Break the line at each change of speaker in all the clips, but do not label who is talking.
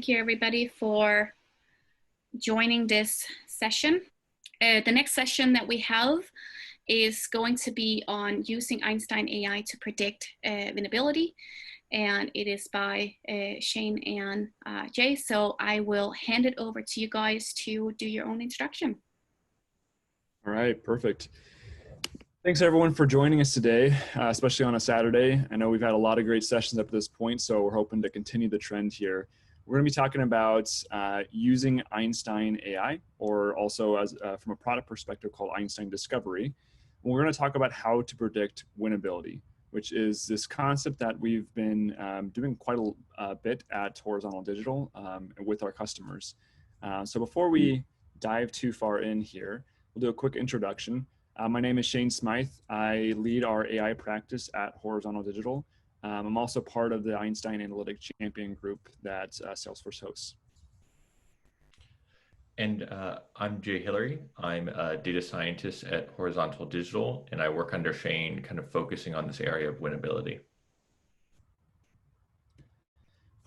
thank you everybody for joining this session. The next session that we have is going to be on using Einstein AI to predict winnability, and it is by Shane and Jay. So I will hand it over to you guys to do your own introduction.
All right, perfect. Thanks everyone for joining us today, especially on a Saturday. I know we've had a lot of great sessions up to this point, so we're hoping to continue the trend here. We're going to be talking about using Einstein AI, or also as from a product perspective called Einstein Discovery. We're going to talk about how to predict winnability, which is this concept that we've been doing quite a bit at Horizontal Digital with our customers. So before we dive too far in here, we'll do a quick introduction. My name is Shane Smyth. I lead our AI practice at Horizontal Digital. I'm also part of the Einstein Analytic Champion Group that Salesforce hosts.
And I'm Jay Hillery. I'm a data scientist at Horizontal Digital, and I work under Shane, kind of focusing on this area of winnability.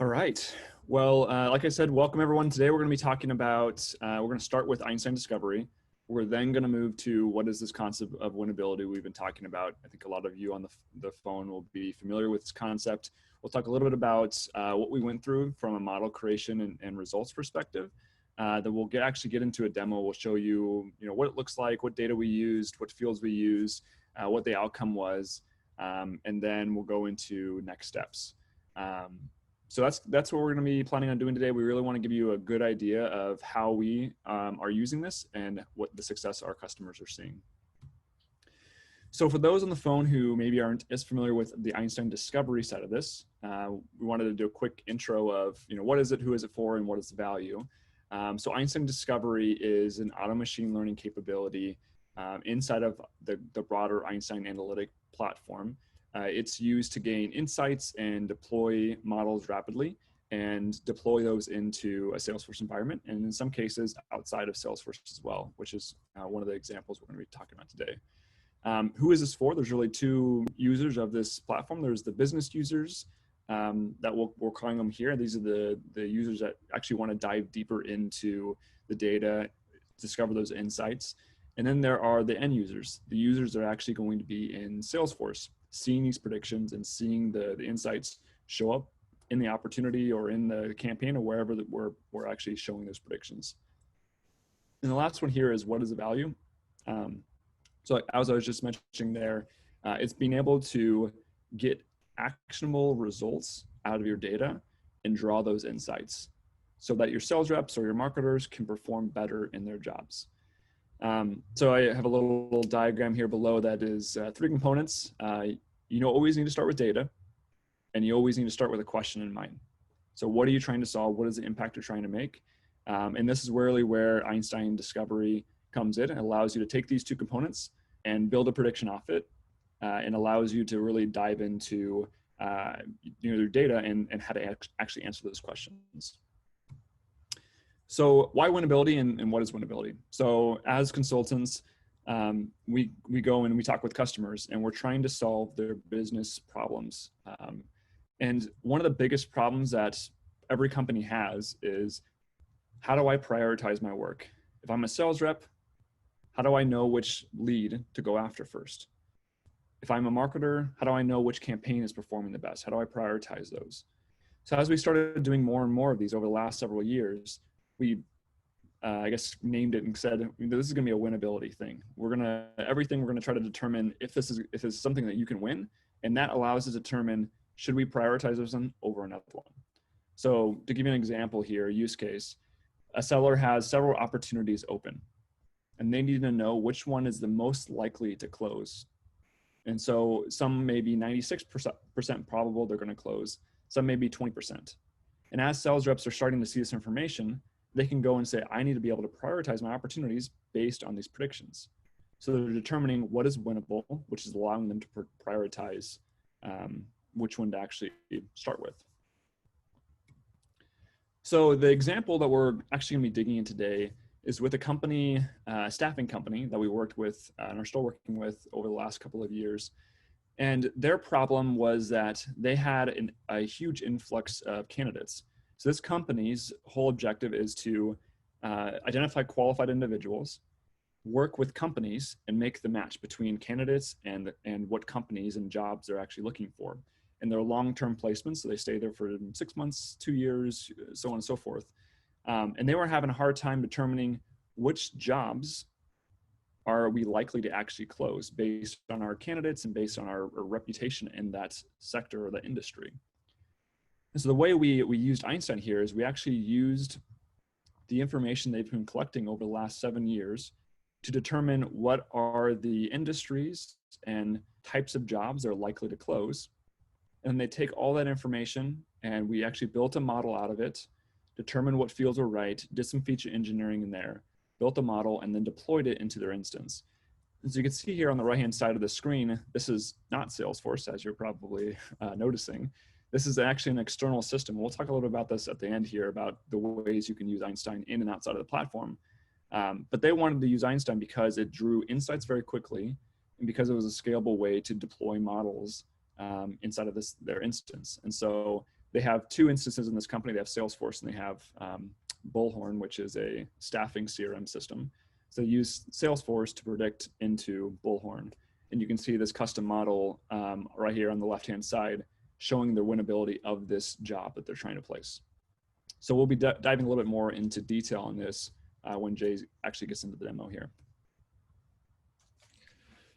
All right. Well, like I said, welcome everyone. Today we're going to be talking about, we're going to start with Einstein Discovery. We're then going to move to what is this concept of winnability we've been talking about. I think a lot of you on the phone will be familiar with this concept. We'll talk a little bit about what we went through from a model creation and results perspective. Then we'll actually get into a demo. We'll show you, what it looks like, what data we used, what fields we used, what the outcome was, and then we'll go into next steps. So that's what we're going to be planning on doing today. We really want to give you a good idea of how we are using this and what the success our customers are seeing. So for those on the phone who maybe aren't as familiar with the Einstein Discovery side of this, we wanted to do a quick intro of, what is it, who is it for, and what is the value. So Einstein Discovery is an auto machine learning capability inside of the broader Einstein Analytic platform. It's used to gain insights and deploy models rapidly and deploy those into a Salesforce environment, and in some cases outside of Salesforce as well, which is one of the examples we're going to be talking about today. Who is this for? There's really two users of this platform. There's the business users that we're calling them here. These are the users that actually want to dive deeper into the data, discover those insights. And then there are the end users. The users are actually going to be in Salesforce, seeing these predictions and seeing the insights show up in the opportunity or in the campaign or wherever that we're actually showing those predictions. And the last one here is, what is the value? So as I was just mentioning there, it's being able to get actionable results out of your data and draw those insights so that your sales reps or your marketers can perform better in their jobs. So I have a little diagram here below that is 3 components. You always need to start with data, and you always need to start with a question in mind. So what are you trying to solve? What is the impact you're trying to make? And this is really where Einstein Discovery comes in. It allows you to take these 2 components and build a prediction off it, and allows you to really dive into your data and how to actually answer those questions. So why winnability and what is winnability? So as consultants, we go and we talk with customers and we're trying to solve their business problems. And one of the biggest problems that every company has is, how do I prioritize my work? If I'm a sales rep, how do I know which lead to go after first? If I'm a marketer, how do I know which campaign is performing the best? How do I prioritize those? So as we started doing more and more of these over the last several years, we, I guess, named it and said, this is going to be a winnability thing. Everything we're going to try to determine if this is something that you can win, and that allows us to determine, should we prioritize this one over another one? So to give you an example here, use case, a seller has several opportunities open, and they need to know which one is the most likely to close. And so some may be 96% probable they're going to close. Some may be 20%. And as sales reps are starting to see this information, they can go and say, I need to be able to prioritize my opportunities based on these predictions. So they're determining what is winnable, which is allowing them to prioritize which one to actually start with. So the example that we're actually going to be digging in today is with a company, staffing company that we worked with and are still working with over the last couple of years. And their problem was that they had a huge influx of candidates. So this company's whole objective is to identify qualified individuals, work with companies, and make the match between candidates and what companies and jobs they're actually looking for. And they're long-term placements, so they stay there for 6 months, 2 years, so on and so forth. And they were having a hard time determining which jobs are we likely to actually close based on our candidates and based on our reputation in that sector or the industry. And so the way we used Einstein here is we actually used the information they've been collecting over the last 7 years to determine what are the industries and types of jobs that are likely to close. And they take all that information, and we actually built a model out of it, determined what fields were right, did some feature engineering in there, built a model, and then deployed it into their instance. As you can see here on the right-hand side of the screen, this is not Salesforce, as you're probably noticing. This is actually an external system. We'll talk a little bit about this at the end here, about the ways you can use Einstein in and outside of the platform. But they wanted to use Einstein because it drew insights very quickly, and because it was a scalable way to deploy models inside of their instance. And so they have 2 instances in this company. They have Salesforce and they have Bullhorn, which is a staffing CRM system. So they use Salesforce to predict into Bullhorn. And you can see this custom model right here on the left-hand side, showing the winnability of this job that they're trying to place. So we'll be diving a little bit more into detail on this when Jay actually gets into the demo here.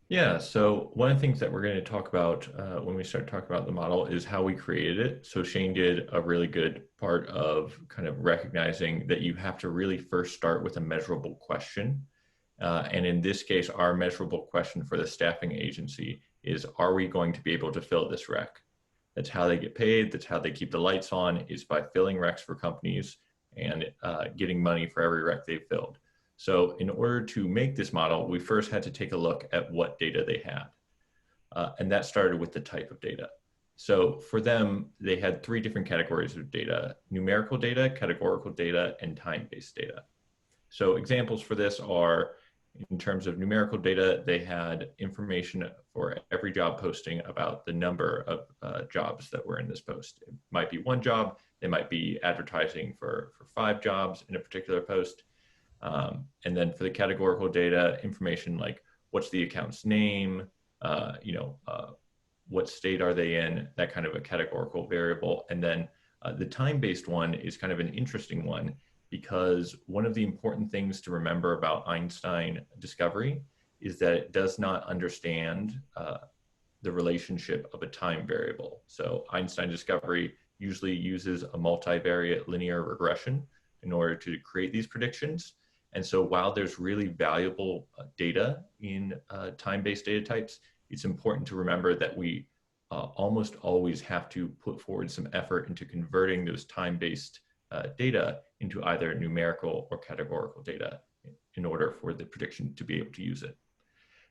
Yeah, so one of the things that we're going to talk about when we start talking about the model is how we created it. So Shane did a really good part of kind of recognizing that you have to really first start with a measurable question. And in this case, our measurable question for the staffing agency is, are we going to be able to fill this rec? That's how they get paid. That's how they keep the lights on, is by filling recs for companies and getting money for every rec they've filled. So in order to make this model, we first had to take a look at what data they had. And that started with the type of data. So for them, they had 3 different categories of data: numerical data, categorical data, and time-based data. So examples for this are, in terms of numerical data, they had information for every job posting about the number of jobs that were in this post. It might be 1 job, they might be advertising for 5 jobs in a particular post. And then for the categorical data, information like what's the account's name, what state are they in, that kind of a categorical variable. And then the time-based one is kind of an interesting one, because one of the important things to remember about Einstein Discovery is that it does not understand the relationship of a time variable. So Einstein Discovery usually uses a multivariate linear regression in order to create these predictions. And so while there's really valuable data in time-based data types, it's important to remember that we almost always have to put forward some effort into converting those time-based data into either numerical or categorical data in order for the prediction to be able to use it.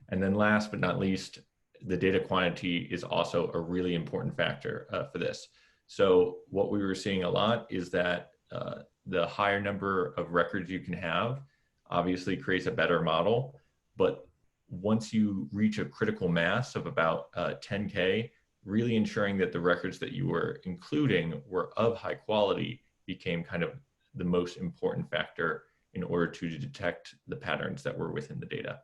And then last but not least, the data quantity is also a really important factor for this. So what we were seeing a lot is that the higher number of records you can have obviously creates a better model. But once you reach a critical mass of about 10K, really ensuring that the records that you were including were of high quality became kind of the most important factor in order to detect the patterns that were within the data.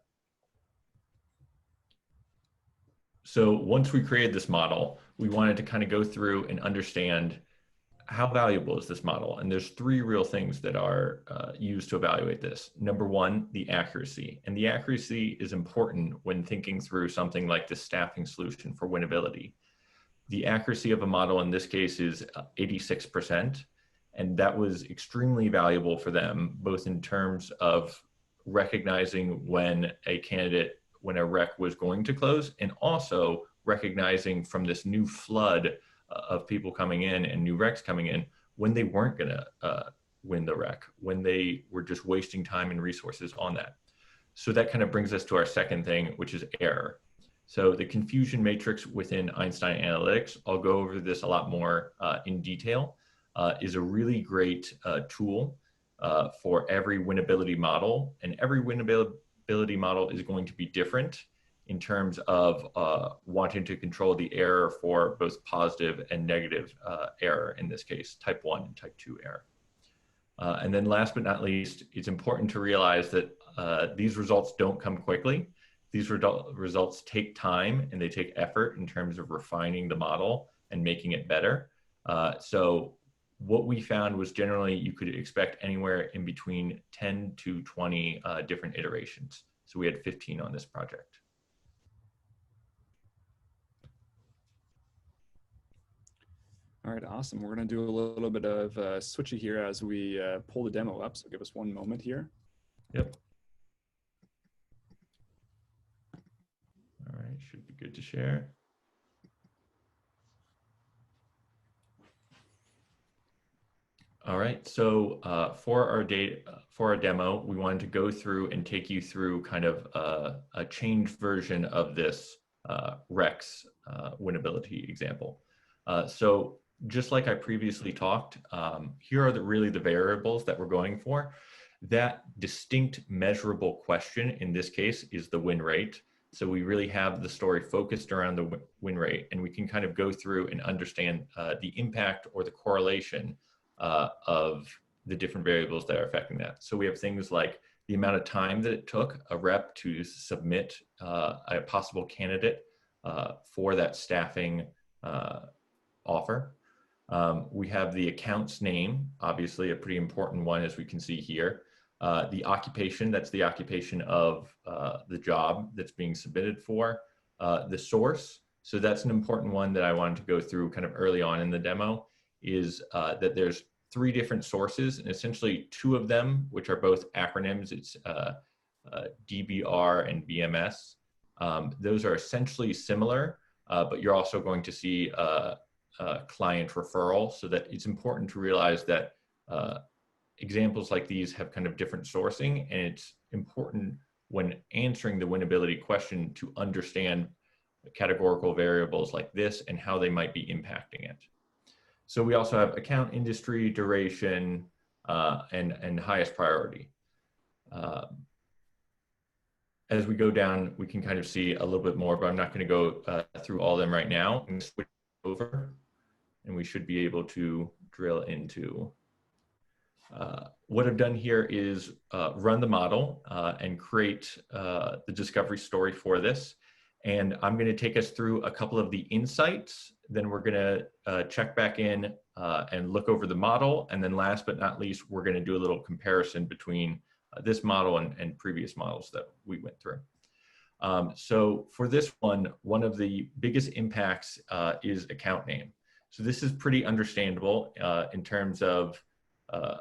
So once we created this model, we wanted to kind of go through and understand how valuable is this model. And there's 3 real things that are used to evaluate this. Number 1, the accuracy. And the accuracy is important when thinking through something like the staffing solution for winnability. The accuracy of a model in this case is 86%. And that was extremely valuable for them, both in terms of recognizing when a rec was going to close, and also recognizing from this new flood of people coming in and new recs coming in when they weren't going to win the rec, when they were just wasting time and resources on that. So that kind of brings us to our second thing, which is error. So the confusion matrix within Einstein Analytics, I'll go over this a lot more in detail, is a really great tool for every winnability model. And every winnability model is going to be different in terms of wanting to control the error for both positive and negative error, in this case, type 1 and type 2 error. And then last but not least, it's important to realize that these results don't come quickly. These results take time and they take effort in terms of refining the model and making it better. So what we found was generally you could expect anywhere in between 10 to 20 different iterations. So we had 15 on this project.
All right, awesome. We're going to do a little bit of switchy here as we pull the demo up. So give us one moment here.
Yep. All right, should be good to share. All right, so for our demo, we wanted to go through and take you through kind of a changed version of this Rex winnability example. So just like I previously talked, here are really the variables that we're going for. That distinct measurable question in this case is the win rate. So we really have the story focused around the win rate, and we can kind of go through and understand the impact or the correlation of the different variables that are affecting that. So we have things like the amount of time that it took a rep to submit a possible candidate for that staffing offer. We have the account's name, obviously a pretty important one, as we can see here. The occupation, that's the occupation of the job that's being submitted for. The source, so that's an important one that I wanted to go through kind of early on in the demo, is that there's 3 different sources, and essentially 2 of them, which are both acronyms. It's DBR and BMS. Those are essentially similar, but you're also going to see client referral, so that it's important to realize that examples like these have kind of different sourcing, and it's important when answering the winnability question to understand categorical variables like this and how they might be impacting it. So we also have account, industry, duration, and highest priority. As we go down, we can kind of see a little bit more, but I'm not going to go through all of them right now. I'm going to switch over, and we should be able to drill into. What I've done here is run the model and create the discovery story for this. And I'm going to take us through a couple of the insights. Then we're going to check back in and look over the model. And then last but not least, we're going to do a little comparison between this model and previous models that we went through. So for this one of the biggest impacts is account name. So this is pretty understandable in terms of a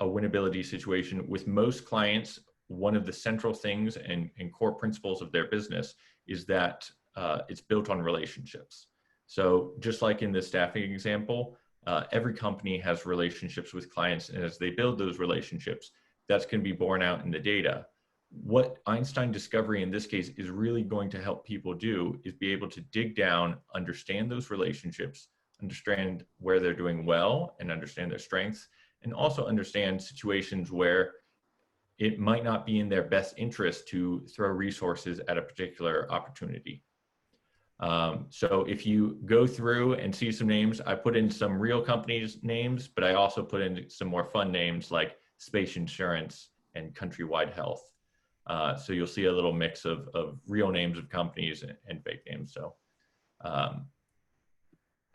winnability situation. With most clients, one of the central things and core principles of their business is that it's built on relationships. So just like in the staffing example, every company has relationships with clients, and as they build those relationships, that's going to be borne out in the data. What Einstein Discovery in this case is really going to help people do is be able to dig down, understand those relationships, understand where they're doing well and understand their strengths, and also understand situations where it might not be in their best interest to throw resources at a particular opportunity. So if you go through and see some names, I put in some real companies' names, but I also put in some more fun names like Space Insurance and Countrywide Health. So you'll see a little mix of real names of companies and fake names. So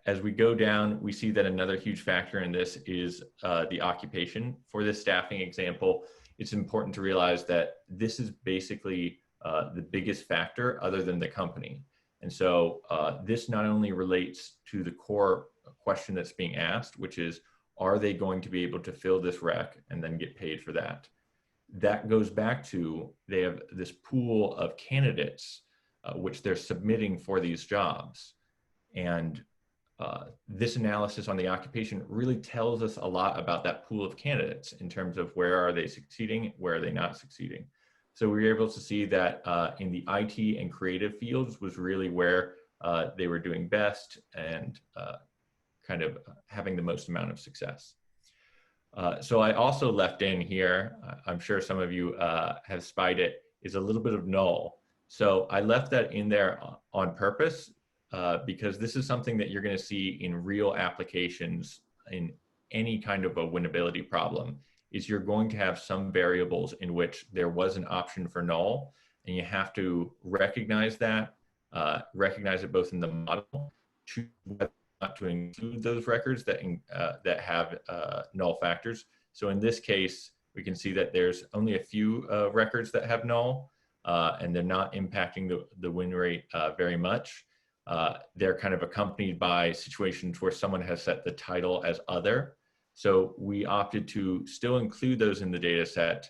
as we go down, we see that another huge factor in this is the occupation. For this staffing example, it's important to realize that this is basically the biggest factor other than the company. And so this not only relates to the core question that's being asked, which is, are they going to be able to fill this rec and then get paid for that? That goes back to, they have this pool of candidates which they're submitting for these jobs. And this analysis on the occupation really tells us a lot about that pool of candidates in terms of where are they succeeding, where are they not succeeding. So we were able to see that in the IT and creative fields was really where they were doing best and kind of having the most amount of success. So I also left in here, I'm sure some of you have spied it, is a little bit of null. So I left that in there on purpose because this is something that you're going to see in real applications in any kind of a winnability problem, is you're going to have some variables in which there was an option for null, and you have to recognize that, recognize it both in the model, choose whether or not to include those records that, that have null factors. So in this case, we can see that there's only a few records that have null, and they're not impacting the win rate very much. They're kind of accompanied by situations where someone has set the title as other. So we opted to still include those in the data set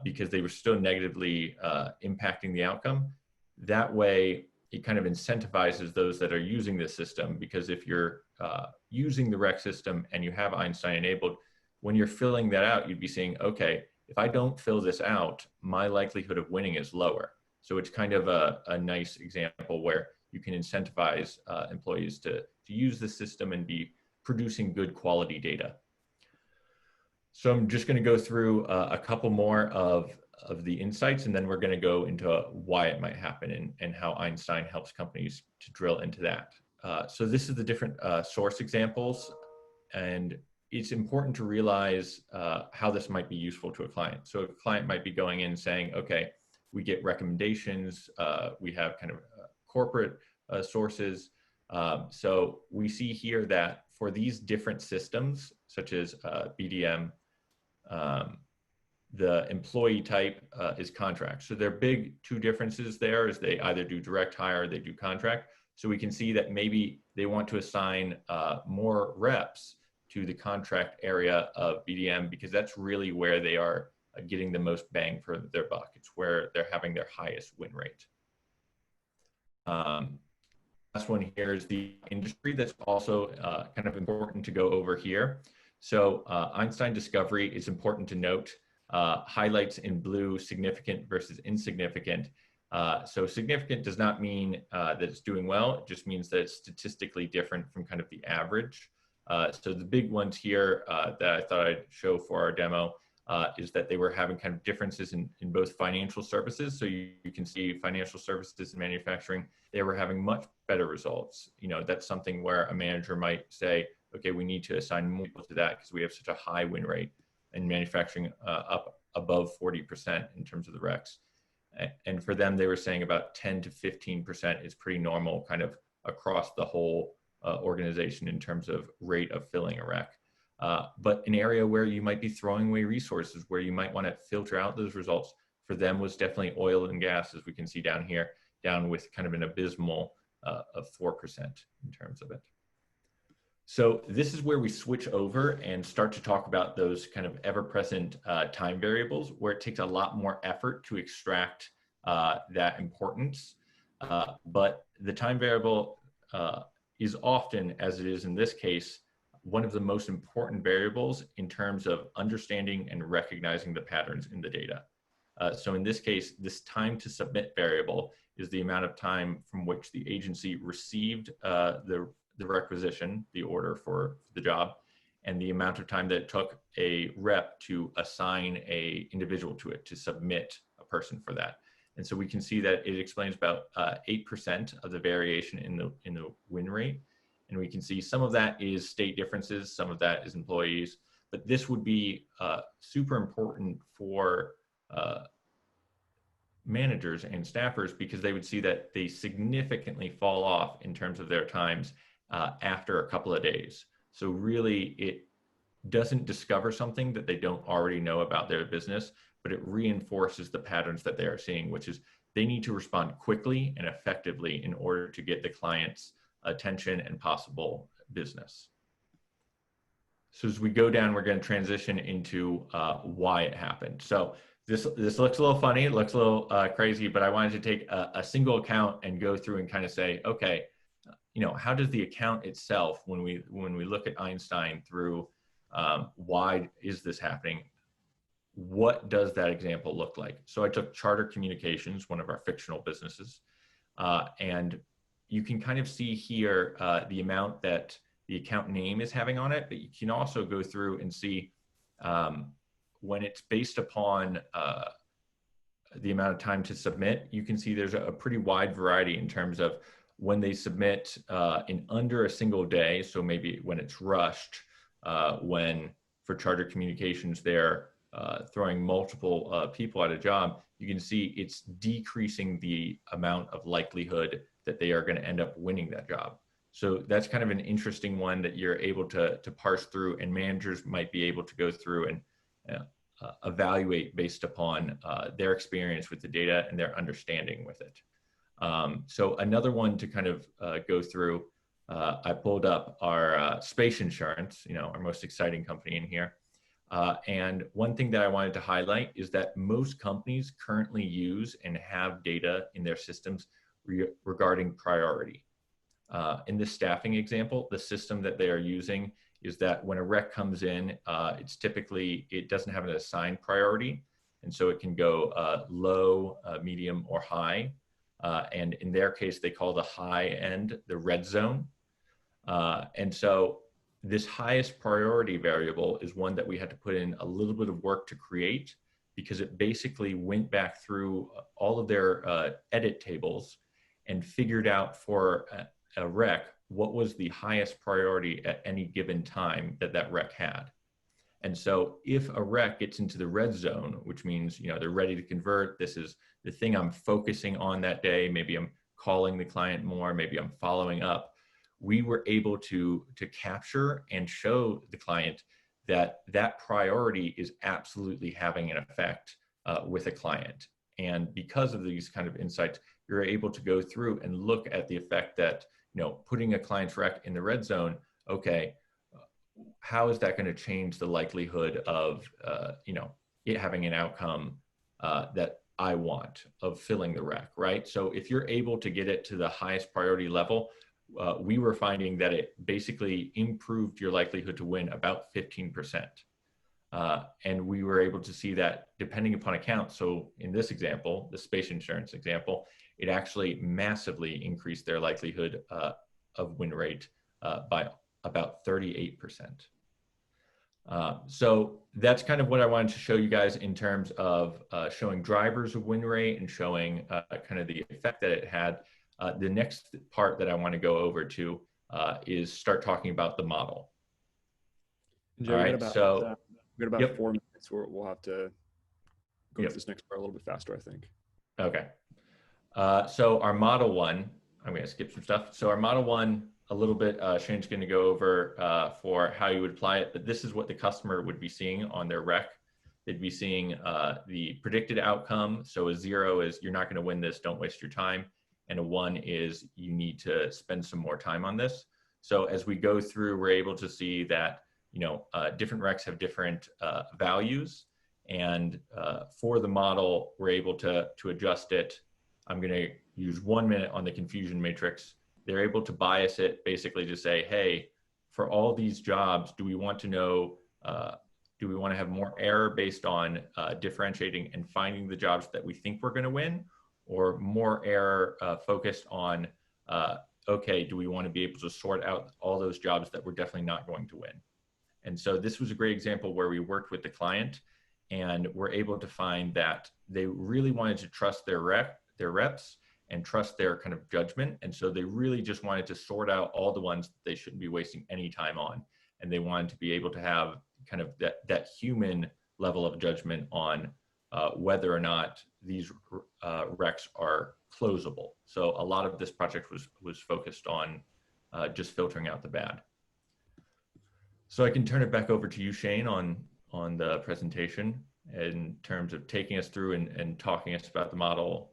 because they were still negatively impacting the outcome. That way, it kind of incentivizes those that are using this system, because if you're using the rec system and you have Einstein enabled, when you're filling that out, you'd be saying, okay, if I don't fill this out, my likelihood of winning is lower. So it's kind of a nice example where you can incentivize employees to use the system and be producing good quality data. So I'm just going to go through a couple more of the insights, and then we're going to go into why it might happen and how Einstein helps companies to drill into that. So this is the different source examples, and it's important to realize how this might be useful to a client. So a client might be going in saying, okay, we get recommendations, we have kind of corporate sources. So we see here that for these different systems, such as BDM, the employee type is contract. So their big two differences there is they either do direct hire or they do contract. So we can see that maybe they want to assign more reps to the contract area of BDM, because that's really where they are getting the most bang for their buck. It's where they're having their highest win rate. Last one here is the industry. That's also kind of important to go over here. So Einstein discovery is important to note. Highlights in blue, significant versus insignificant. So significant does not mean that it's doing well. It just means that it's statistically different from kind of the average. So the big ones here that I thought I'd show for our demo is that they were having kind of differences in both financial services. So you can see financial services and manufacturing, they were having much better results. You know, that's something where a manager might say, okay, we need to assign more people to that because we have such a high win rate, in manufacturing up above 40% in terms of the recs. And for them, they were saying about 10 to 15% is pretty normal kind of across the whole organization in terms of rate of filling a rec. But an area where you might be throwing away resources, where you might want to filter out those results, for them was definitely oil and gas, as we can see down here, down with kind of an abysmal of 4% in terms of it. So this is where we switch over and start to talk about those kind of ever-present time variables, where it takes a lot more effort to extract that importance. But the time variable is often, as it is in this case, one of the most important variables in terms of understanding and recognizing the patterns in the data. So in this case, this time to submit variable is the amount of time from which the agency received the requisition, the order for the job, and the amount of time that it took a rep to assign a individual to it, to submit a person for that. And so we can see that it explains about 8% of the variation in the win rate. And we can see some of that is state differences, some of that is employees, but this would be super important for managers and staffers, because they would see that they significantly fall off in terms of their times after a couple of days. So really, it doesn't discover something that they don't already know about their business, but it reinforces the patterns that they are seeing, which is they need to respond quickly and effectively in order to get the client's attention and possible business. So as we go down, we're going to transition into why it happened. So this looks a little funny, it looks a little crazy, but I wanted to take a single account and go through and kind of say, okay, you know, how does the account itself, when we look at Einstein through why is this happening, what does that example look like? So I took Charter Communications, one of our fictional businesses, and you can kind of see here the amount that the account name is having on it, but you can also go through and see when it's based upon the amount of time to submit, you can see there's a pretty wide variety in terms of when they submit in under a single day. So maybe when it's rushed, when for Charter Communications they're throwing multiple people at a job, you can see it's decreasing the amount of likelihood that they are going to end up winning that job. So that's kind of an interesting one that you're able to parse through, and managers might be able to go through and evaluate based upon their experience with the data and their understanding with it. So another one to kind of go through, I pulled up our space insurance, our most exciting company in here. And one thing that I wanted to highlight is that most companies currently use and have data in their systems regarding priority. In this staffing example, the system that they are using is that when a rec comes in, it doesn't have an assigned priority. And so it can go low, medium, or high. And in their case, they call the high end the red zone. And so this highest priority variable is one that we had to put in a little bit of work to create, because it basically went back through all of their edit tables and figured out for a rec what was the highest priority at any given time that rec had. And so if a rec gets into the red zone, which means they're ready to convert, this is the thing I'm focusing on that day, maybe I'm calling the client more, maybe I'm following up, we were able to capture and show the client that priority is absolutely having an effect with a client. And because of these kind of insights, you're able to go through and look at the effect that putting a client's rec in the red zone, okay, how is that going to change the likelihood of it having an outcome that I want of filling the rec, right? So if you're able to get it to the highest priority level, we were finding that it basically improved your likelihood to win about 15%. And we were able to see that depending upon account. So in this example, the space insurance example, it actually massively increased their likelihood of win rate by about 38%. So that's kind of what I wanted to show you guys in terms of showing drivers of win rate and showing kind of the effect that it had. The next part that I want to go over to is start talking about the model.
Joe, all right, we got about 4 minutes where we'll have to go to this next part a little bit faster, I think.
Okay. So our model one, I'm going to skip some stuff. So our model one, a little bit, Shane's going to go over for how you would apply it, but this is what the customer would be seeing on their rec. They'd be seeing the predicted outcome. So a 0 is you're not going to win this, don't waste your time. And a 1 is you need to spend some more time on this. So as we go through, we're able to see that different recs have different values. And for the model, we're able to adjust it. I'm going to use 1 minute on the confusion matrix. They're able to bias it basically to say, hey, for all these jobs, do we want to know, do we want to have more error based on differentiating and finding the jobs that we think we're going to win, or more error focused on, okay, do we want to be able to sort out all those jobs that we're definitely not going to win? And so this was a great example where we worked with the client and were able to find that they really wanted to trust their reps and trust their kind of judgment. And so they really just wanted to sort out all the ones that they shouldn't be wasting any time on. And they wanted to be able to have kind of that human level of judgment on whether or not these recs are closable. So a lot of this project was focused on just filtering out the bad. So I can turn it back over to you, Shane, on the presentation in terms of taking us through and talking us about the model.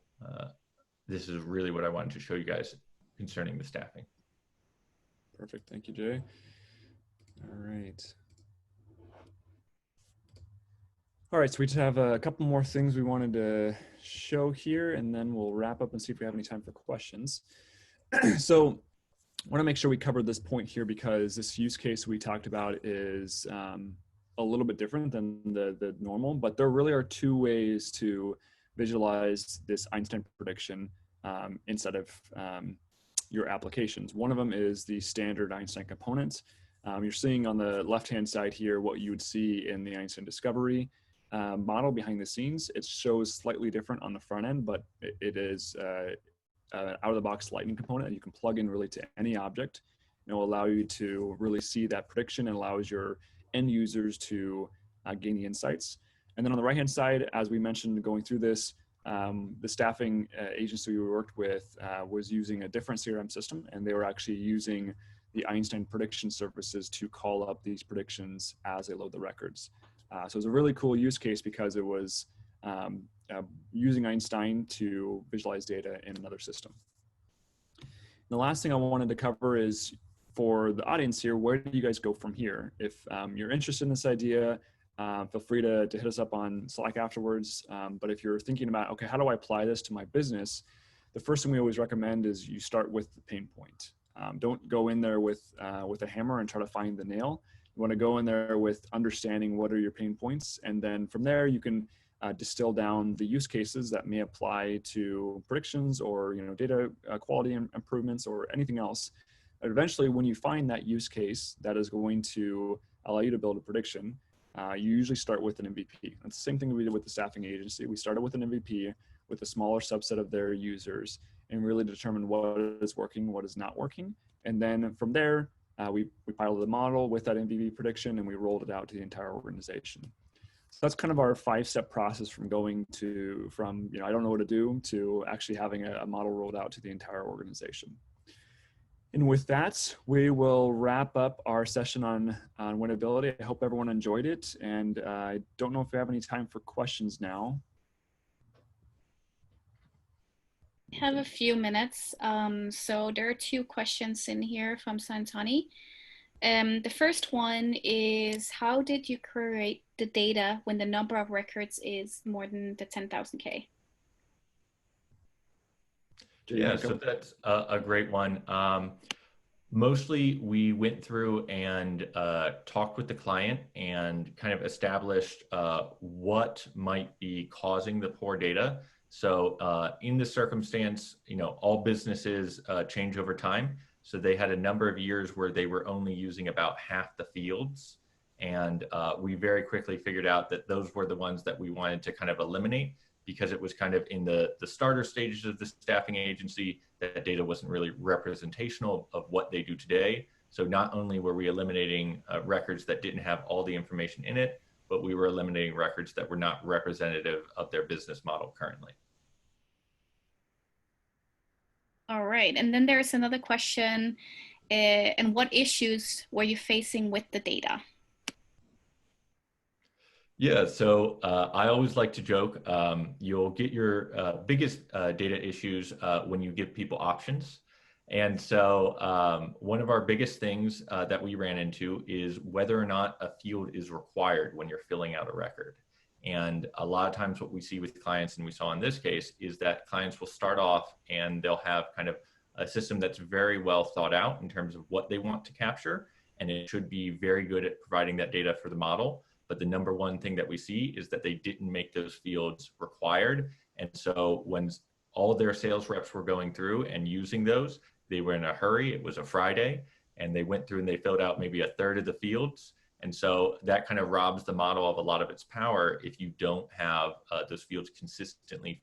This is really what I wanted to show you guys concerning the staffing.
Perfect. Thank you, Jay. All right. All right, so we just have a couple more things we wanted to show here, and then we'll wrap up and see if we have any time for questions. So I want to make sure we cover this point here because this use case we talked about is a little bit different than the normal, but there really are two ways to visualize this Einstein prediction inside of your applications. One of them is the standard Einstein components. You're seeing on the left-hand side here what you would see in the Einstein discovery. model behind the scenes. It shows slightly different on the front end, but it is out-of-the-box Lightning component that you can plug in really to any object. It will allow you to really see that prediction and allows your end users to gain the insights. And then on the right-hand side, as we mentioned going through this, the staffing agency we worked with was using a different CRM system, and they were actually using the Einstein prediction services to call up these predictions as they load the records. So it was a really cool use case because it was using Einstein to visualize data in another system. The last thing I wanted to cover is for the audience here, where do you guys go from here? If you're interested in this idea, feel free to hit us up on Slack afterwards. But if you're thinking about, okay, how do I apply this to my business? The first thing we always recommend is you start with the pain point. Don't go in there with a hammer and try to find the nail. You want to go in there with understanding what are your pain points. And then from there, you can distill down the use cases that may apply to predictions or data quality improvements or anything else. And eventually, when you find that use case that is going to allow you to build a prediction, you usually start with an MVP. That's the same thing we did with the staffing agency. We started with an MVP with a smaller subset of their users and really determine what is working, what is not working. And then from there, we piloted the model with that MVP prediction and we rolled it out to the entire organization. So that's kind of our 5-step process from going from I don't know what to do to actually having a model rolled out to the entire organization. And with that, we will wrap up our session on winnability. I hope everyone enjoyed it. And I don't know if we have any time for questions now.
We have a few minutes. So there are 2 questions in here from Santani. The first one is, how did you curate the data when the number of records is more than the 10,000K?
Yeah, so that's a great one. Mostly we went through and talked with the client and kind of established what might be causing the poor data. So in this circumstance, all businesses change over time. So they had a number of years where they were only using about half the fields. And we very quickly figured out that those were the ones that we wanted to kind of eliminate because it was kind of in the starter stages of the staffing agency. That data wasn't really representational of what they do today. So not only were we eliminating records that didn't have all the information in it, but we were eliminating records that were not representative of their business model currently.
All right, and then there's another question, and what issues were you facing with the data?
Yeah, so I always like to joke, you'll get your biggest data issues when you give people options. And so one of our biggest things that we ran into is whether or not a field is required when you're filling out a record. And a lot of times what we see with clients, and we saw in this case, is that clients will start off and they'll have kind of a system that's very well thought out in terms of what they want to capture. And it should be very good at providing that data for the model. But the number one thing that we see is that they didn't make those fields required. And so when all their sales reps were going through and using those, they were in a hurry. It was a Friday, and they went through and they filled out maybe a third of the fields. And so that kind of robs the model of a lot of its power if you don't have those fields consistently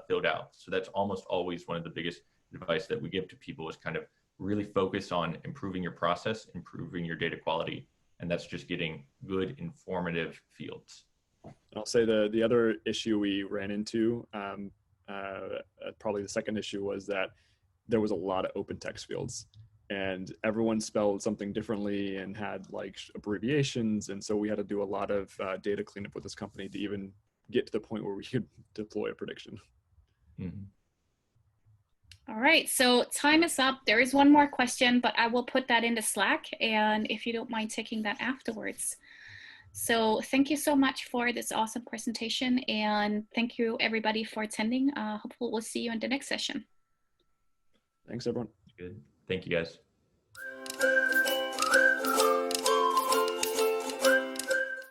filled out. So that's almost always one of the biggest advice that we give to people is kind of really focus on improving your process, improving your data quality. And that's just getting good, informative fields.
I'll say the other issue we ran into, probably the second issue, was that there was a lot of open text fields. And everyone spelled something differently and had like abbreviations. And so we had to do a lot of data cleanup with this company to even get to the point where we could deploy a prediction.
Mm-hmm.
All right, so time is up. There is one more question, but I will put that in the Slack, and if you don't mind taking that afterwards. So thank you so much for this awesome presentation, and thank you everybody for attending. Hopefully we'll see you in the next session.
Thanks everyone.
Good. Thank you guys.